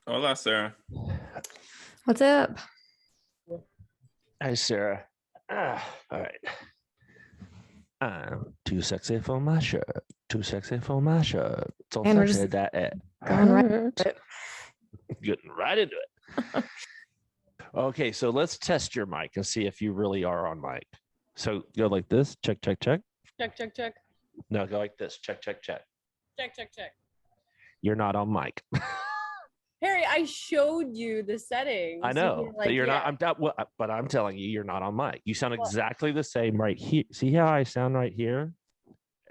Hola, Sarah. What's up? Hi, Sarah. All right. I'm too sexy for my shirt. Too sexy for my shirt. So And we're sexy just that it going right hurts. into it. Getting right into it. Okay, so let's test your mic and see if you really are on mic. So go like this. Check, check, check. Check, check, check. No, go like this. Check, check, check. Check, check, check. You're not on mic. Harry, I showed you the settings. I know, but you're yeah. not. But I'm telling you, you're not on mic. You sound exactly the same right here. See how I sound right here?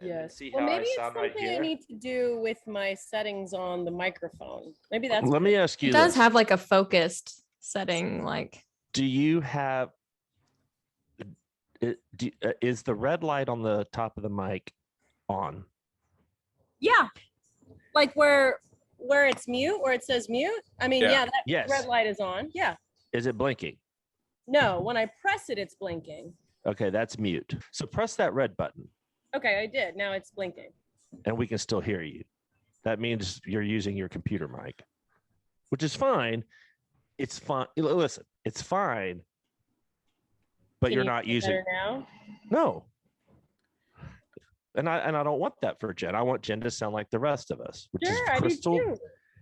Yes. See Well, how maybe I it's sound something right here? I need to do with my settings on the microphone. Maybe that's. Let me ask you It does this. have like a focused setting, like Do you have? Is the red light on the top of the mic on? Yeah. Like where it's mute, where it says mute. I mean, Yeah. that Yes. red light is on. Yeah. Is it blinking? No, when I press it, it's blinking. Okay, that's mute. So press that red button Okay, I did. Now it's blinking. and we can still hear you. That means you're using your computer mic, which is fine. It's fine. Listen, it's fine, but Can you're you not hear using. better now. No. And I don't want that for Jen. I want Jen to sound like the rest of us, which Sure, is I do crystal, too.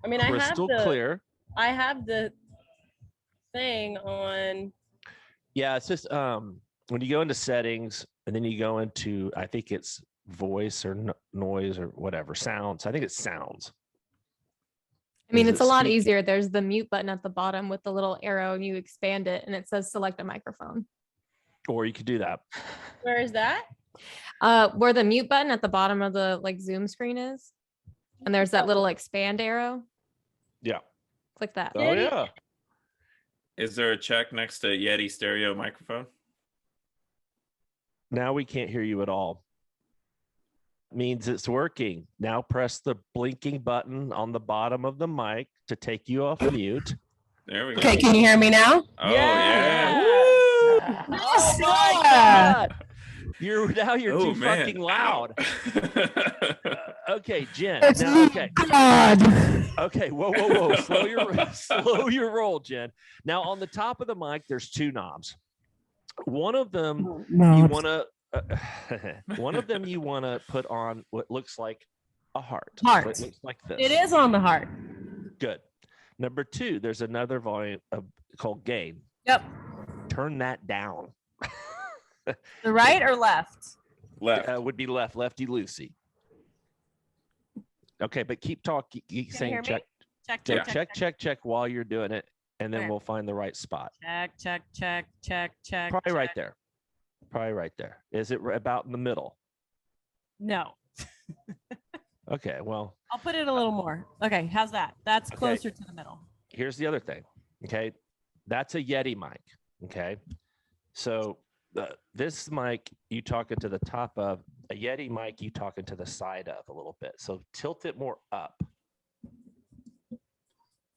I mean, I have crystal the clear. I have the thing on. Yeah, it's just when you go into settings and then you go into, I think it's voice or noise or whatever, sounds. I think it's sounds. I mean, Is it's it a lot speak- easier. There's the mute button at the bottom with the little arrow, and you expand it, and it says select a microphone. Or you could do that. Where is that? Where the mute button at the bottom of the like Zoom screen is, and there's that little expand arrow. Yeah. Click that. Oh yeah. Is there a check next to Yeti stereo microphone? Now we can't hear you at all. Means it's working. Now press the blinking button on the bottom of the mic to take you off mute. There we go. Okay, can you hear me now? Oh yeah. Oh my God. You're too man. fucking loud. Ow. Okay, Jen. It's Now, okay. God. Okay. Whoa. Slow your roll, Jen. Now on the top of the mic, there's two knobs. One of them you want to one of them you want to put on what looks like a heart. Heart. So it looks like this. It is on the heart. Good. Number two, there's another volume called gain. Yep. Turn that down. The right or left? Left. Would be lefty loosey. Okay, but keep talking. Keep Can you saying hear me? check, Check, check while you're doing it, and then Okay. we'll find the right spot. check. Probably right there. Probably right there. Is it about in the middle? No. Okay, well, I'll put it a little more. Okay, how's that? That's Okay. closer to the middle. here's the other thing. Okay, that's a Yeti mic. Okay, so this mic you talking to the top of, a Yeti mic you talking to the side of a little bit. So tilt it more up.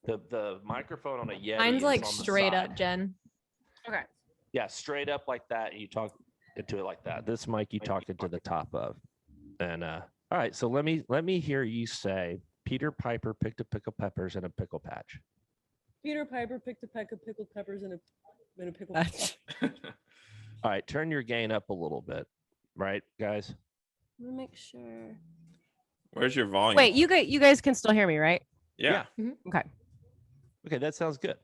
The microphone on a Yeti Mine's is like on the straight side. up, Jen. Okay. Yeah, straight up like that. And you talk into it like that. This mic you talk into the top of. And all right, so let me hear you say Peter Piper picked a pickle peppers in a pickle patch. Peter Piper picked a peck of pickled peppers in a pickle patch. All right, turn your gain up a little bit, right, guys? Let me make sure. Where's your volume? Wait, you guys can still hear me, right? Yeah. Okay. Okay, that sounds good.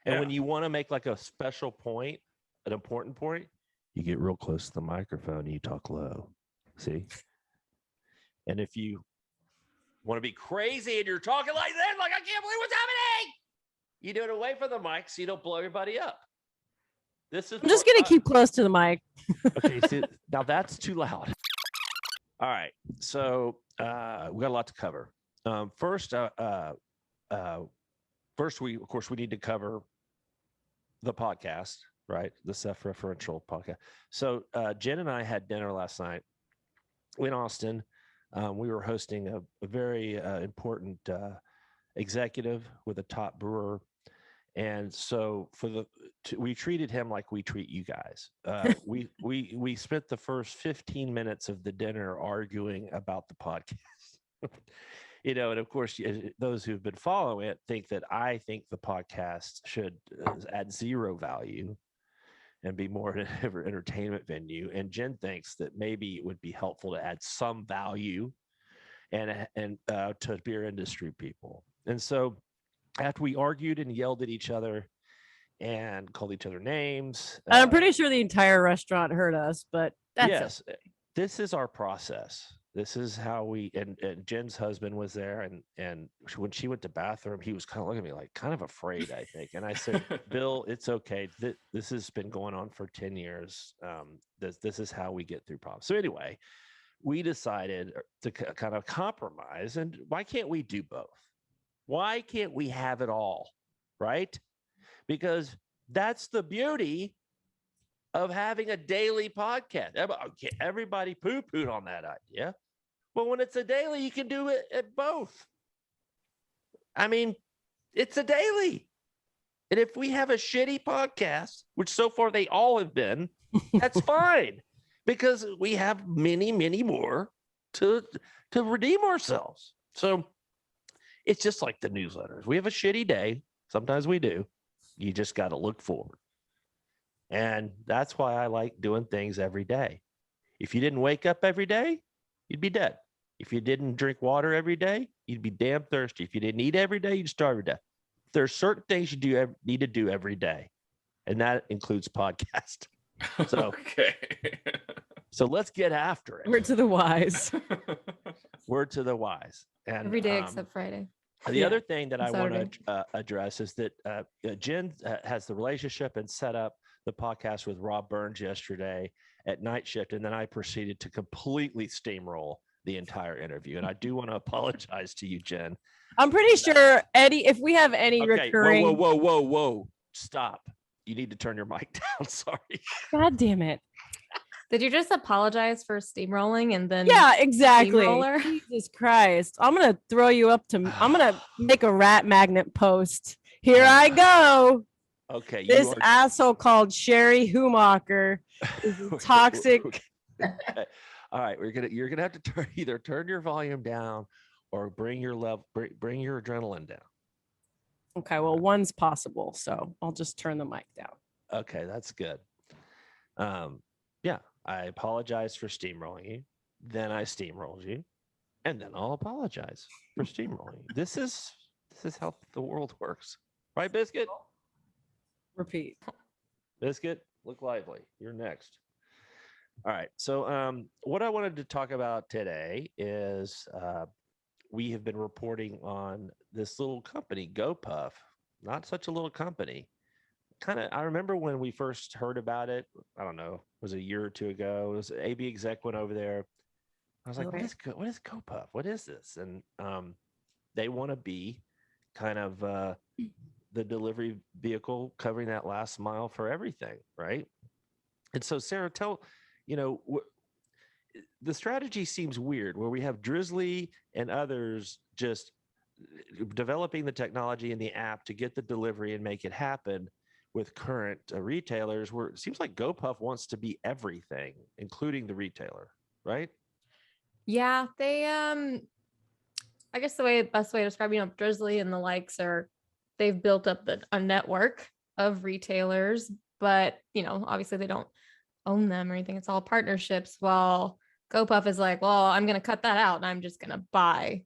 And Yeah. when you want to make like a special point, an important point, you get real close to the microphone and you talk low. See? And if you want to be crazy and you're talking like this, like I can't believe what's happening, you do it away from the mic so you don't blow everybody up. This is I'm just gonna keep close to the mic. Okay, so now that's too loud. All right, so we got a lot to cover. First, we of course we need to cover the podcast, right? The self-referential podcast. So Jen and I had dinner last night in Austin. We were hosting a very important executive with a top brewer. And so we treated him like we treat you guys. We spent the first 15 minutes of the dinner arguing about the podcast. And of course, those who've been following it think that I think the podcast should add zero value and be more an entertainment venue. And Jenn thinks that maybe it would be helpful to add some value and to beer industry people. And so after we argued and yelled at each other and called each other names, I'm pretty sure the entire restaurant heard us, but that's yes, this is our process. This is how we, and Jen's husband was there, and when she went to bathroom, he was kind of looking at me like kind of afraid, I think. And I said, Bill, it's okay. This has been going on for 10 years. This is how we get through problems. So anyway, we decided to kind of compromise. And why can't we do both? Why can't we have it all? Right? Because that's the beauty of having a daily podcast. Everybody poo-pooed on that idea. Well, when it's a daily, you can do it at both. I mean, it's a daily. And if we have a shitty podcast, which so far they all have been, that's fine. Because we have many, many more to redeem ourselves. So it's just like the newsletters. We have a shitty day. Sometimes we do. You just got to look forward. And that's why I like doing things every day. If you didn't wake up every day, you'd be dead. If you didn't drink water every day, you'd be damn thirsty. If you didn't eat every day, you'd starve to death. There's certain things you need to do every day, and that includes podcast. So, okay. So let's get after it. Word to the wise. Word to the wise. And Every day except Friday. the other thing that I want Saturday. to address is that Jenn has the relationship and set up the podcast with Rob Burns yesterday at night shift, and then I proceeded to completely steamroll the entire interview. And I do want to apologize to you, Jenn. I'm pretty sure Eddie, if we have any recurring, Whoa. Stop. You need to turn your mic down. Sorry. God damn it. Did you just apologize for steamrolling and then? Yeah, exactly. Steamroller? Jesus Christ. I'm going to throw you up to, I'm going to make a rat magnet post. Here I go. Okay. This asshole called Sherry Humacher is toxic. Okay. All right. You're gonna have to either turn your volume down or bring your adrenaline down. Okay, well, one's possible, so I'll just turn the mic down. Okay, that's good. Yeah, I apologize for steamrolling you. Then I steamrolled you, and then I'll apologize for steamrolling you. This is how the world works, right, Biscuit? Repeat. Biscuit, look lively. You're next. All right. So what I wanted to talk about today is we have been reporting on this little company, GoPuff. Not such a little company. I remember when we first heard about it, I don't know, it was a year or two ago. It was AB exec went over there. I was like, what is GoPuff? What is this? And they want to be kind of the delivery vehicle covering that last mile for everything, right? And so Sarah, the strategy seems weird where we have Drizly and others just developing the technology and the app to get the delivery and make it happen with current retailers, where it seems like GoPuff wants to be everything, including the retailer, right? Yeah, they I guess the best way to describe, Drizly and the likes they've built up a network of retailers, but obviously they don't own them or anything. It's all partnerships. While GoPuff is like, well, I'm going to cut that out and I'm just going to buy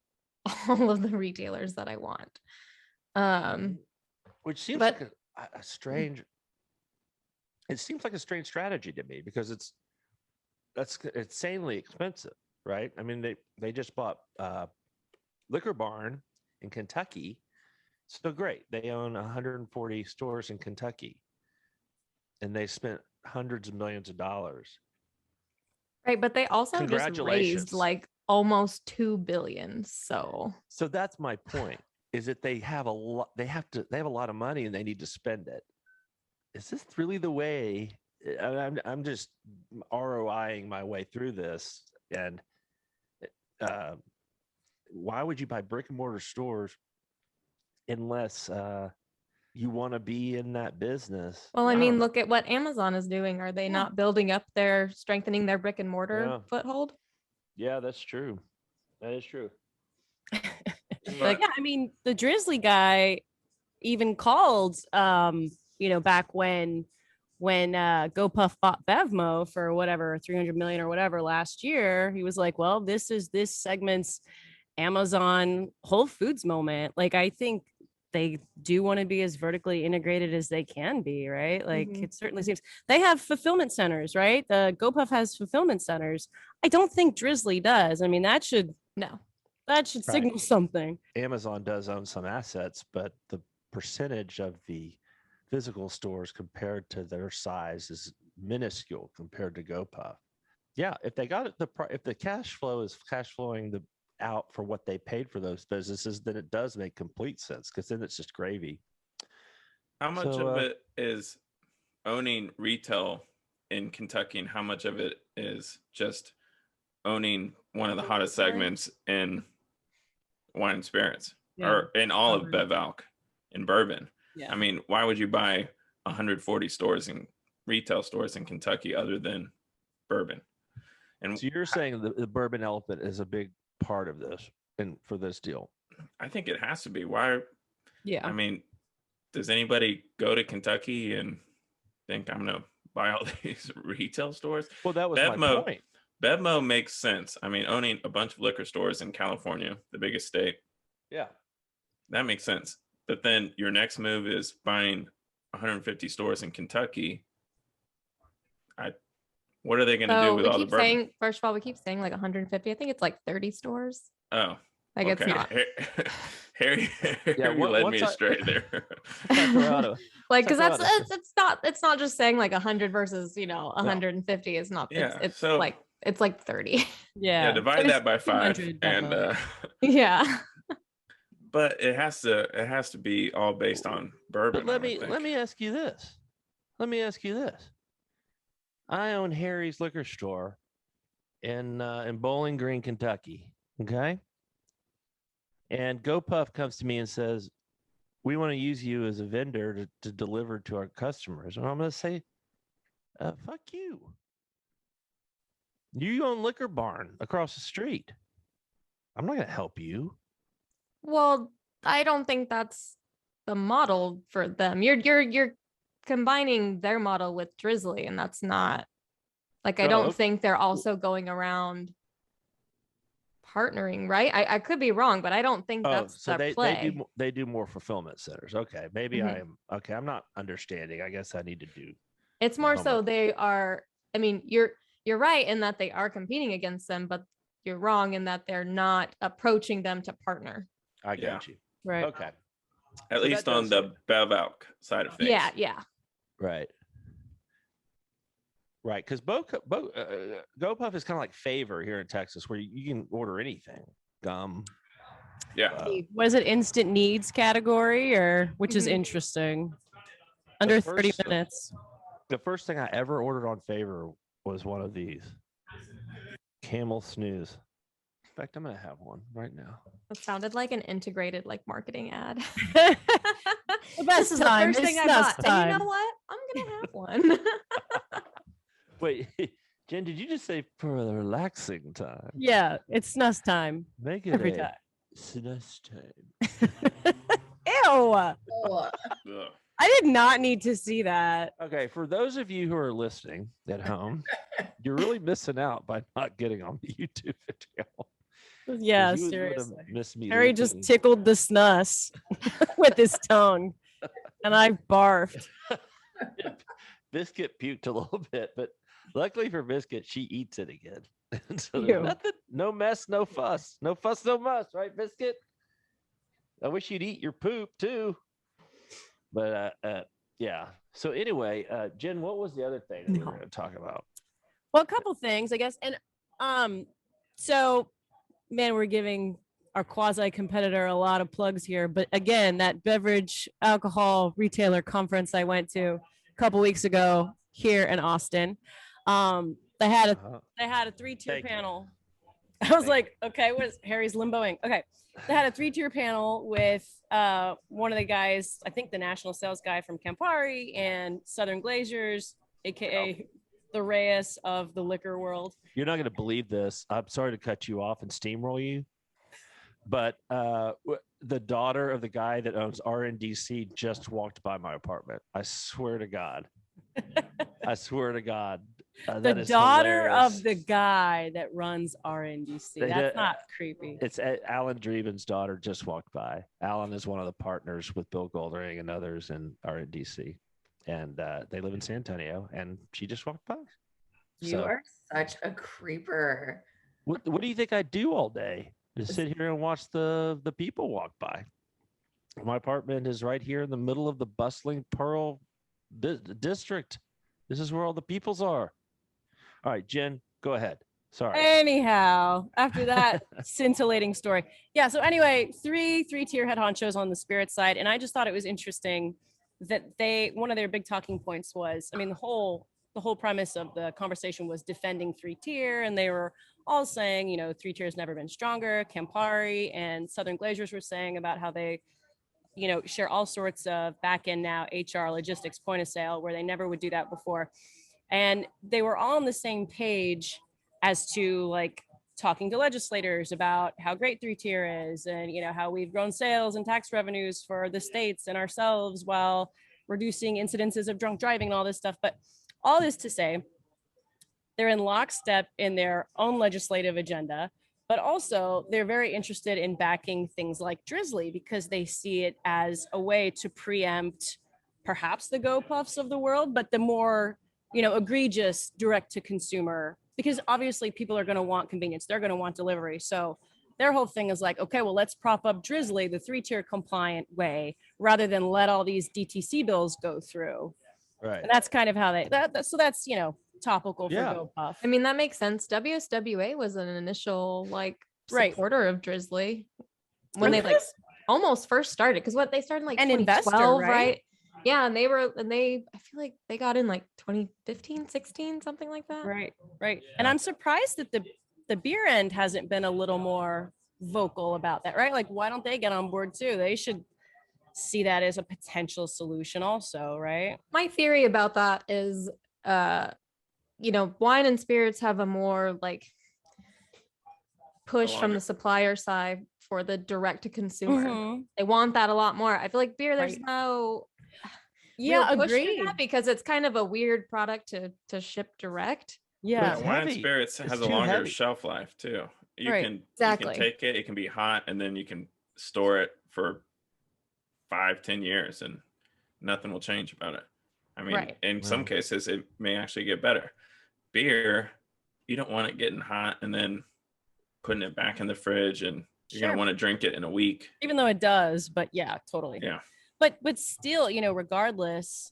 all of the retailers that I want. Which seems like a strange. It seems like a strange strategy to me because it's insanely expensive, right? I mean, they just bought Liquor Barn in Kentucky. So great. They own 140 stores in Kentucky, and they spent hundreds of millions of dollars. Right, but they also just Congratulations. raised like almost $2 billion. So that's my point, is that they have a lot. They have a lot of money and they need to spend it. Is this really the way? I'm just ROIing my way through this, and why would you buy brick-and-mortar stores unless you want to be in that business? well, I mean, look at what Amazon is doing. Are they not building up strengthening their brick and mortar foothold? Yeah, that's true. That is true. Like, Yeah, I mean, the Drizly guy even called, back when GoPuff bought Bevmo for whatever 300 million or whatever last year, he was like, well, this is this segment's Amazon Whole Foods moment. Like, I think they do want to be as vertically integrated as they can be, right? Like, Mhm. it certainly seems they have fulfillment centers, right? The GoPuff has fulfillment centers. I don't think Drizly does. I mean, that should no. signal something. Amazon does own some assets, but the percentage of the physical stores compared to their size is minuscule compared to GoPuff. Yeah, if they got it, if the cash flow is cash flowing out for what they paid for those businesses, then it does make complete sense because then it's just gravy. How much of it is owning retail in Kentucky, and how much of it is just owning one of the hottest segments in wine and spirits, or in all of bev-alc in bourbon? Yeah. I mean, why would you buy 140 stores in retail stores in Kentucky other than bourbon? And so you're saying the bourbon elephant is a big part of this and for this deal? I think it has to be. Why? Yeah. I mean, does anybody go to Kentucky and think I'm gonna buy all these retail stores? Well, that was my point. Bevmo makes sense. I mean, owning a bunch of liquor stores in California, the biggest state, Yeah. that makes sense. But then your next move is buying 150 stores in Kentucky. What are they going to do with all the bourbon? First of all, we keep saying like 150. I think it's like 30 stores. Oh, like okay. It's not. Harry led me astray there. Like, because it's not just saying like 100 versus 150 is not. Yeah, it's like 30. Yeah. Divide that by 5 and yeah. But it has to be all based on bourbon. But let me ask you this. I own Harry's liquor store in Bowling Green, Kentucky. Okay. And GoPuff comes to me and says, we want to use you as a vendor to deliver to our customers. And I'm going to say, fuck you. You own Liquor Barn across the street. I'm not going to help you. Well, I don't think that's the model for them. You're combining their model with Drizly, and that's not like, I don't think they're also going around partnering, right? I could be wrong, but I don't think that's their play. They do more fulfillment centers. Okay, maybe I'm not understanding. I guess I need to do. It's more so they are. I mean, you're right in that they are competing against them, but you're wrong in that they're not approaching them to partner. I got you. Right. Okay. At least on the bev-alc side of things. Yeah. Right. Because GoPuff is kind of like Favor here in Texas, where you can order anything. Gum. Yeah. What is it? Instant needs category, or which is interesting. Under 30 minutes. The first thing I ever ordered on Favor was one of these Camel Snus. In fact, I'm gonna have one right now. It sounded like an integrated marketing ad. The best This time. is the first thing I bought. And you know what? I'm gonna have one. Wait, Jen, did you just say for the relaxing time? Yeah, it's Snus time. Make it every time. Snus time. Ew. Ugh. I did not need to see that. Okay, for those of you who are listening at home, you're really missing out by not getting on the YouTube video. Yeah, You would seriously. have missed me Harry just tickled the snus with his tongue, and I barfed. Biscuit puked a little bit, but luckily for Biscuit, she eats it again. So Ew. there's nothing, no mess, no fuss. No fuss, no muss, right, Biscuit? I wish you'd eat your poop too. But yeah. So anyway, Jen, what was the other thing that we were going to talk about? Well, a couple things, I guess. And so man, we're giving our quasi-competitor a lot of plugs here. But again, that beverage alcohol retailer conference I went to a couple weeks ago here in Austin, they had a 3-tier panel. I was like, okay, what is Harry's limboing? Okay. They had a 3-tier panel with one of the guys, I think the national sales guy from Campari and Southern Glazers, aka the Reyes of the liquor world. You're not going to believe this. I'm sorry to cut you off and steamroll you, but the daughter of the guy that owns RNDC just walked by my apartment. I swear to God. I swear to God. The daughter of the guy that runs RNDC. That's not creepy. It's Alan Dreven's daughter just walked by. Alan is one of the partners with Bill Goldring and others in RNDC. And they live in San Antonio, and she just walked by. You are such a creeper. What do you think I do all day? Just sit here and watch the people walk by. My apartment is right here in the middle of the bustling Pearl district. This is where all the peoples are. All right, Jen, go ahead. Sorry. Anyhow, after that scintillating story. Yeah. So anyway, three-tier head honchos on the spirit side. And I just thought it was interesting that one of their big talking points was, I mean, the whole premise of the conversation was defending 3-tier. And they were all saying, 3-tier has never been stronger. Campari and Southern Glazers were saying about how they, share all sorts of back end now HR logistics point of sale where they never would do that before. And they were all on the same page as to like talking to legislators about how great 3-tier is and, how we've grown sales and tax revenues for the states and ourselves while reducing incidences of drunk driving and all this stuff. But all this to say, they're in lockstep in their own legislative agenda, but also they're very interested in backing things like Drizly because they see it as a way to preempt perhaps the GoPuffs of the world, but the more egregious direct to consumer, because obviously people are going to want convenience. They're going to want delivery. So their whole thing is like, okay, well, let's prop up Drizly the 3-tier compliant way rather than let all these DTC bills go through. Right. And that's kind of how that's topical for GoPuff. I mean, that makes sense. WSWA was an initial supporter of Drizly when they almost first started. Because they started in 2012, investor, right? Yeah, and I feel like they got in 2015, 16, something like that. Right. And I'm surprised that the beer end hasn't been a little more vocal about that, right? Like, why don't they get on board too? They should see that as a potential solution also, right? My theory about that is, wine and spirits have a more push from the supplier side for the direct to consumer. Mm-hmm. They want that a lot more. I feel like beer, there's no... Yeah, agreed. Because it's kind of a weird product to ship direct. Yeah, wine and spirits has a longer shelf life too. You can take it can be hot, and then you can store it for 5-10 years and nothing will change about it. I mean, in some cases it may actually get better. Beer, you don't want it getting hot and then putting it back in the fridge, and you're gonna want to drink it in a week. Even though it does, but yeah, totally. Yeah. But still, regardless,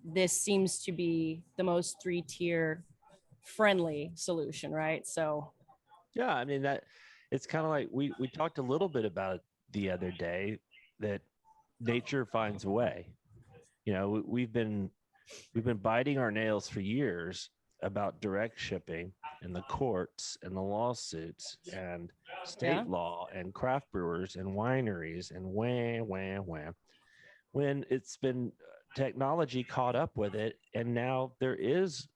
this seems to be the most 3-tier friendly solution, right? So yeah, I mean, that it's kind of like we talked a little bit about it the other day, that nature finds a way. We've been biting our nails for years about direct shipping and the courts and the lawsuits and state law and craft brewers and wineries and wham. When it's been technology caught up with it, and now there is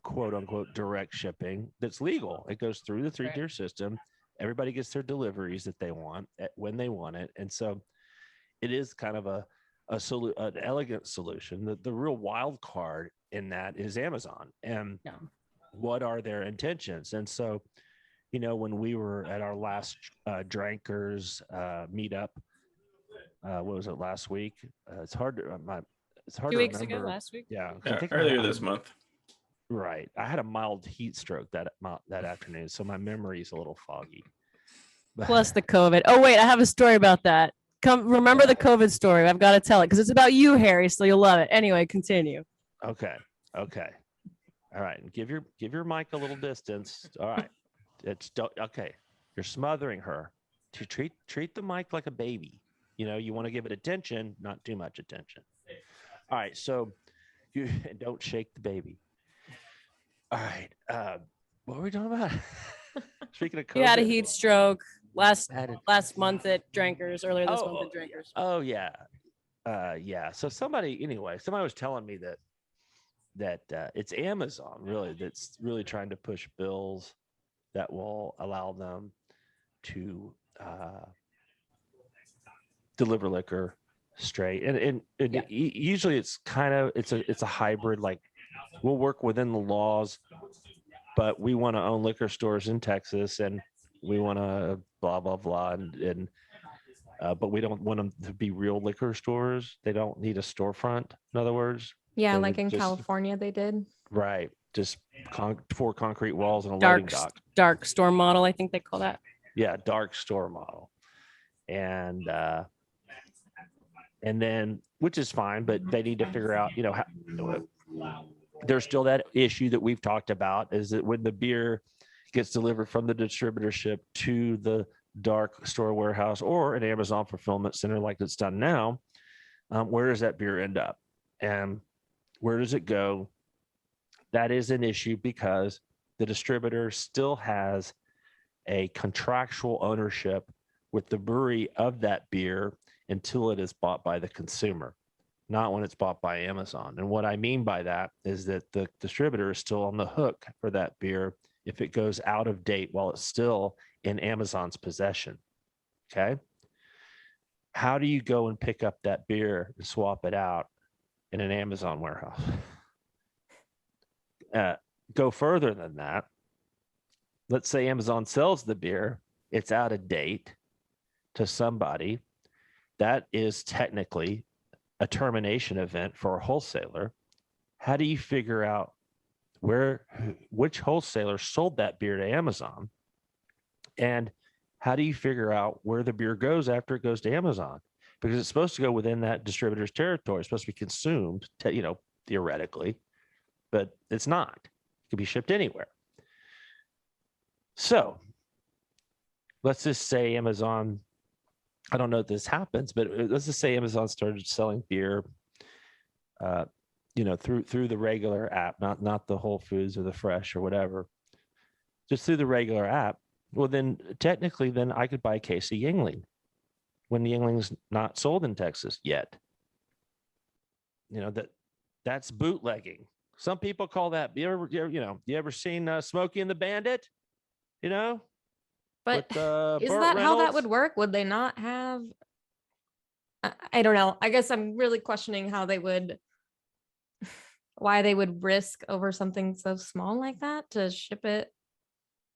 quote unquote direct shipping that's legal. It goes through the 3-tier system. Everybody gets their deliveries that they want when they want it. And so it is kind of an elegant solution. The real wild card in that is Amazon, and what are their intentions? And so, when we were at our last Drinkers meetup, what was it, last week? It's hard to 2 weeks ago, last week. Yeah, earlier this month. Right. I had a mild heat stroke that afternoon, so my memory is a little foggy. Plus the COVID. Oh wait, I have a story about that. Remember the COVID story. I've got to tell it because it's about you, Harry, so you'll love it. Anyway, continue. Okay. All right. Give your mic a little distance. All right. Okay. You're smothering her. To treat the mic like a baby. You want to give it attention, not too much attention. All right. So you don't shake the baby. All right. What were we talking about? Speaking of COVID. You had a heat stroke last month at Drinkers, earlier this month at Drinkers. Oh yeah. Yeah. So somebody was telling me that it's Amazon really that's really trying to push bills that will allow them to deliver liquor straight, and usually it's a hybrid. Like, we'll work within the laws, but we want to own liquor stores in Texas, and we want to blah blah blah, and but we don't want them to be real liquor stores. They don't need a storefront. In other words, Yeah, like in California, they did. Right, just 4 concrete walls and a loading dock. Dark store model, I think they call that. Yeah, dark store model, and then, which is fine, but they need to figure out, how, there's still that issue that we've talked about, is that when the beer gets delivered from the distributorship to the dark store warehouse or an Amazon fulfillment center like it's done now, where does that beer end up, and where does it go? That is an issue because the distributor still has a contractual ownership with the brewery of that beer until it is bought by the consumer, not when it's bought by Amazon. And what I mean by that is that the distributor is still on the hook for that beer if it goes out of date while it's still in Amazon's possession. Okay. How do you go and pick up that beer and swap it out in an Amazon warehouse? Go further than that. Let's say Amazon sells the beer, it's out of date to somebody. That is technically a termination event for a wholesaler. How do you figure out which wholesaler sold that beer to Amazon? And how do you figure out where the beer goes after it goes to Amazon? Because it's supposed to go within that distributor's territory. It's supposed to be consumed, theoretically, but it's not. It can be shipped anywhere. So let's just say Amazon, I don't know if this happens, but let's just say Amazon started selling beer, through the regular app, not the Whole Foods or the Fresh or whatever, just through the regular app. Well, then technically, then I could buy a case of Yuengling when the Yuengling's not sold in Texas yet. That's bootlegging. Some people call that. You ever seen Smokey and the Bandit? But with, is Burt that how that Reynolds? would work? Would they not have? I don't know. I guess I'm really questioning why they would risk over something so small like that to ship it,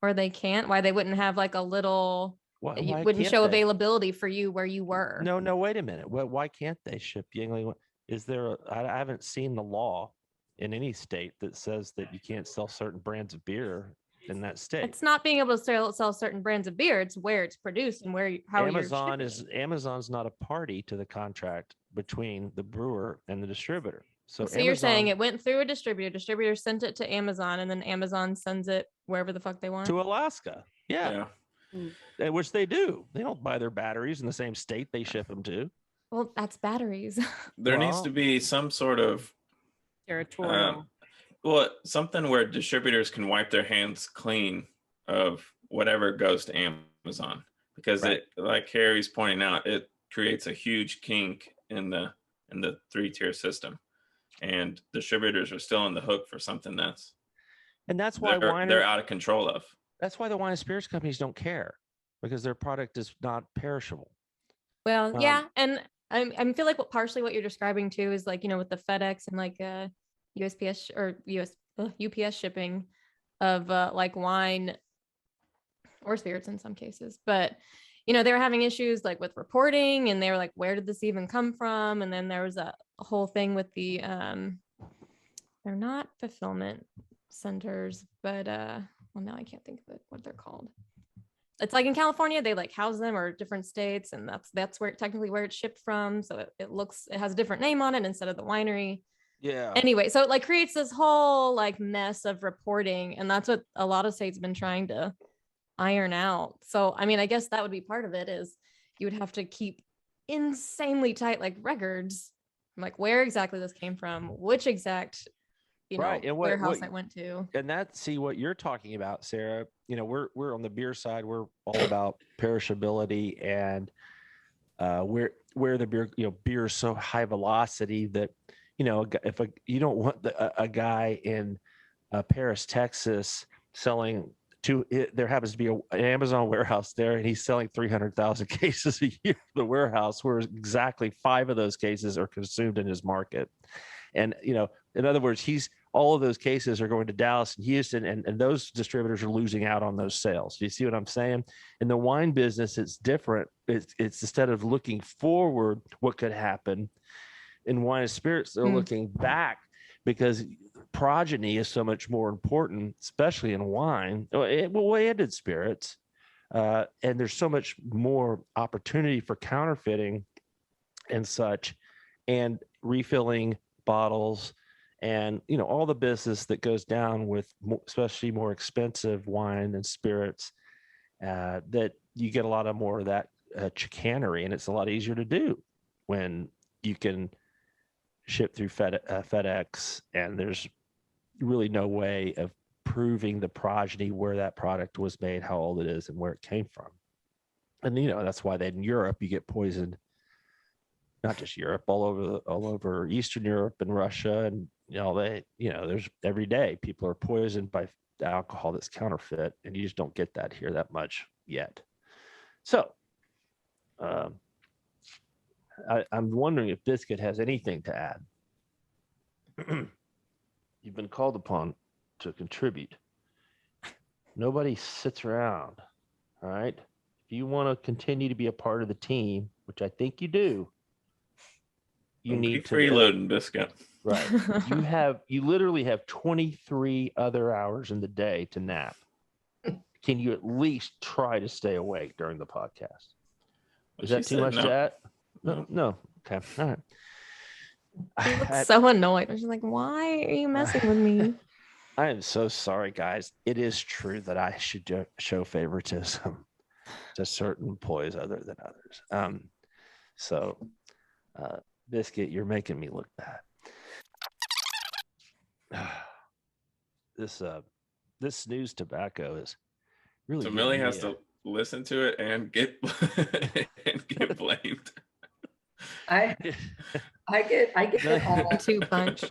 or they can't. Why they wouldn't have like a little? Why wouldn't can't show they? availability for you where you were. No, wait a minute. Why can't they ship Yuengling? Is there? I haven't seen the law in any state that says that you can't sell certain brands of beer in that state. It's not being able to sell certain brands of beer. It's where it's produced and how Amazon you're shipping. Amazon's not a party to the contract between the brewer and the distributor. So you're saying it went through a distributor sent it to Amazon, and then Amazon sends it wherever the fuck they want to Alaska. Yeah. Which they do. They don't buy their batteries in the same state they ship them to. Well, that's batteries. There needs to be some sort of territorial. Something where distributors can wipe their hands clean of whatever goes to Amazon, because it, like Harry's pointing out, it creates a huge kink in the 3-tier system, and distributors are still on the hook for something that's why they're out of control of. That's why the wine and spirits companies don't care, because their product is not perishable. Well, yeah, and I feel like partially what you're describing too is like, with the FedEx and like USPS or UPS shipping of like wine or spirits in some cases, but they were having issues like with reporting, and they were like, where did this even come from? And then there was a whole thing with the they're not fulfillment centers, but well, now I can't think of what they're called. It's like in California, they like house them, or different states, and that's where technically where it's shipped from. So it has a different name on it instead of the winery. Yeah. Anyway, so it like creates this whole like mess of reporting, and that's what a lot of states have been trying to iron out. So I mean, I guess that would be part of it, is you would have to keep insanely tight like records, like where exactly this came from, which exact warehouse I went to. And what you're talking about, Sarah, we're on the beer side, we're all about perishability, and where the beer is so high velocity that if you don't want a guy in Paris, Texas selling there happens to be an Amazon warehouse there, and he's selling 300,000 cases a year to the warehouse, where exactly 5 of those cases are consumed in his market. And, in other words, all of those cases are going to Dallas and Houston, and those distributors are losing out on those sales. Do you see what I'm saying? In the wine business, it's different. It's instead of looking forward, what could happen in wine and spirits, they're looking back, because progeny is so much more important, especially in wine. And in spirits, and there's so much more opportunity for counterfeiting and such, and refilling bottles, and all the business that goes down with especially more expensive wine and spirits, that you get a lot of more of that chicanery, and it's a lot easier to do when you can ship through FedEx, and there's really no way of proving the progeny, where that product was made, how old it is, and where it came from. And that's why in Europe you get poisoned, not just Europe, all over Eastern Europe and Russia, and there's every day people are poisoned by alcohol that's counterfeit, and you just don't get that here that much yet. So I'm wondering if Biscuit has anything to add. You've been called upon to contribute. Nobody sits around. All right. If you want to continue to be a part of the team, which I think you do, you need to freeloading, Biscuit. Right. You literally have 23 other hours in the day to nap. Can you at least try to stay awake during the podcast? Is that too much to add? No. Okay. All right. He looks so annoyed. I was like, why are you messing with me? I am so sorry, guys. It is true that I should show favoritism to certain employees other than others. Biscuit, you're making me look bad. This snus tobacco is really. So Millie has to listen to it and get blamed. I get all 2 punch.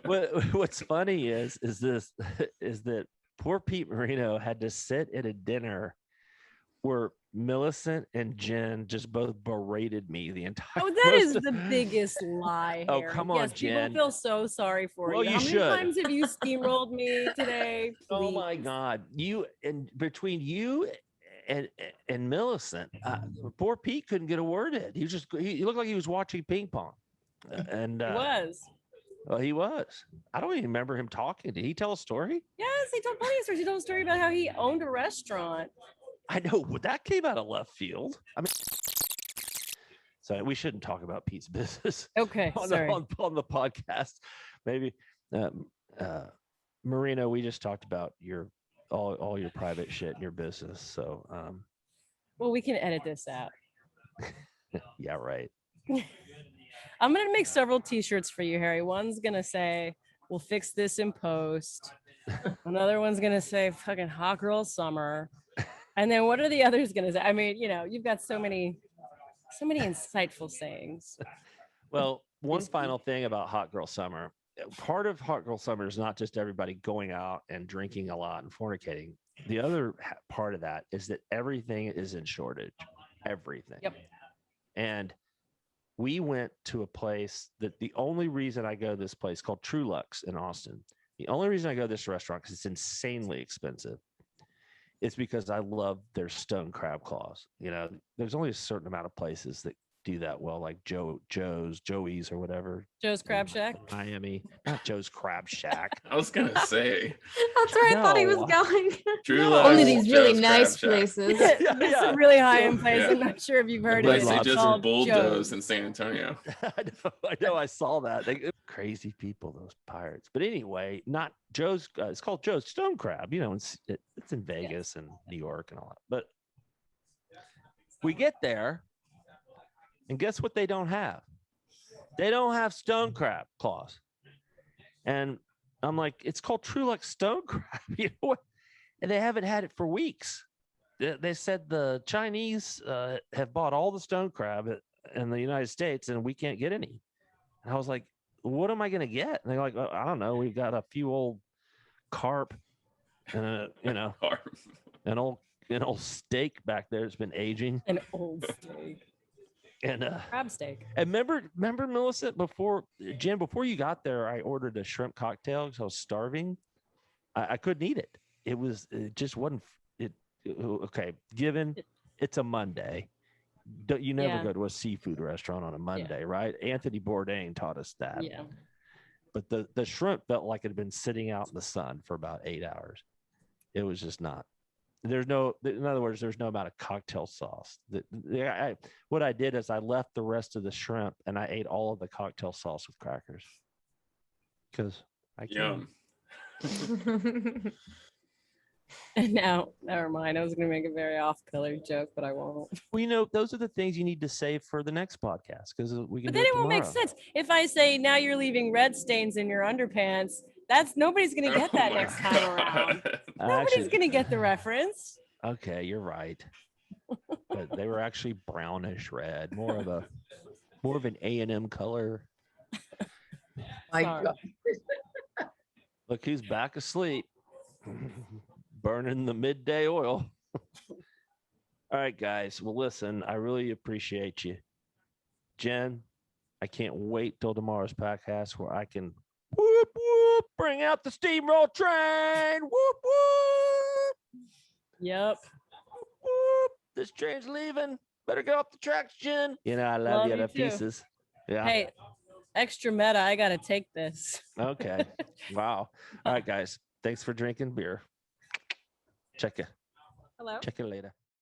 What's funny is that poor Pete Marino had to sit at a dinner where Millicent and Jen just both berated me the entire. Oh, that is the biggest lie. Oh, Harry. come on, Jen. People feel so sorry for Well, you. you How should. many times have you steamrolled me today? Oh my God! Between you and Millicent, poor Pete couldn't get a word in. He looked like he was watching ping pong, and He was. Well, he was. I don't even remember him talking. Did he tell a story? Yes, he told plenty of stories. He told a story about how he owned a restaurant. I know, but that came out of left field. I mean, so we shouldn't talk about Pete's business. Okay, sorry. On the podcast. Maybe Marino, we just talked about all your private shit in your business. So well, we can edit this out. Yeah, right. I'm gonna make several t-shirts for you, Harry. One's gonna say, "We'll fix this in post." Another one's gonna say, "Fucking hot girl summer." And then what are the others going to say? I mean, you've got so many insightful sayings. Well, one final thing about Hot Girl Summer. Part of Hot Girl Summer is not just everybody going out and drinking a lot and fornicating. The other part of that is that everything is in shortage. Everything. Yep. And we went to a place that the only reason I go to this place called True Lux in Austin. The only reason I go to this restaurant, because it's insanely expensive, it's because I love their stone crab claws. There's only a certain amount of places that do that well, like Joey's or whatever. Joe's Crab Shack? Miami. Not Joe's Crab Shack. I was going to say. That's where I thought he was going. True Only these really Joe's nice Crab Shack. places. It's a really high-end place. Yeah. I'm not sure if you've heard Like of it. they It's just called bulldozed Joe's. in San Antonio. I know. I saw that. Crazy people, those pirates. But anyway, not Joe's. It's called Joe's Stone Crab. It's in Vegas and New York and all that. But we get there, and guess what they don't have? They don't have stone crab claws. And I'm like, it's called True Lux Stone Crab. You know what? And they haven't had it for weeks. They said the Chinese have bought all the stone crab in the United States, and we can't get any. And I was like, what am I going to get? And they're like, I don't know. We've got a few old carp and, Carp. An old steak back there that's been aging. An old steak. And crab steak. And remember Millicent, before you got there, I ordered a shrimp cocktail because I was starving. I couldn't eat it. It just wasn't okay. Given it's a Monday. You never go to a seafood restaurant on a Monday, right? Anthony Bourdain taught us that. Yeah. But the shrimp felt like it had been sitting out in the sun for about 8 hours. It was just not. In other words, there's no amount of cocktail sauce. What I did is I left the rest of the shrimp and I ate all of the cocktail sauce with crackers. Because I can't. And now, never mind. I was going to make a very off-color joke, but I won't. Well, those are the things you need to save for the next podcast because we can. But then it won't make sense if I say now you're leaving red stains in your underpants. Nobody's going to get that next time around. Nobody's going to get the reference. Okay, you're right. But they were actually brownish red, more of an A&M color. My God. Look who's back asleep. Burning the midday oil. All right, guys. Well, listen, I really appreciate you. Jen, I can't wait till tomorrow's podcast where I can whoop, whoop, bring out the steamroll train. Whoop, whoop. Yep. Whoop, whoop. This train's leaving. Better get off the tracks, Jen. I love you to pieces. Yeah. Hey, extra meta. I got to take this. Okay. Wow. All right, guys. Thanks for drinking beer. Check you. Hello. Check you later.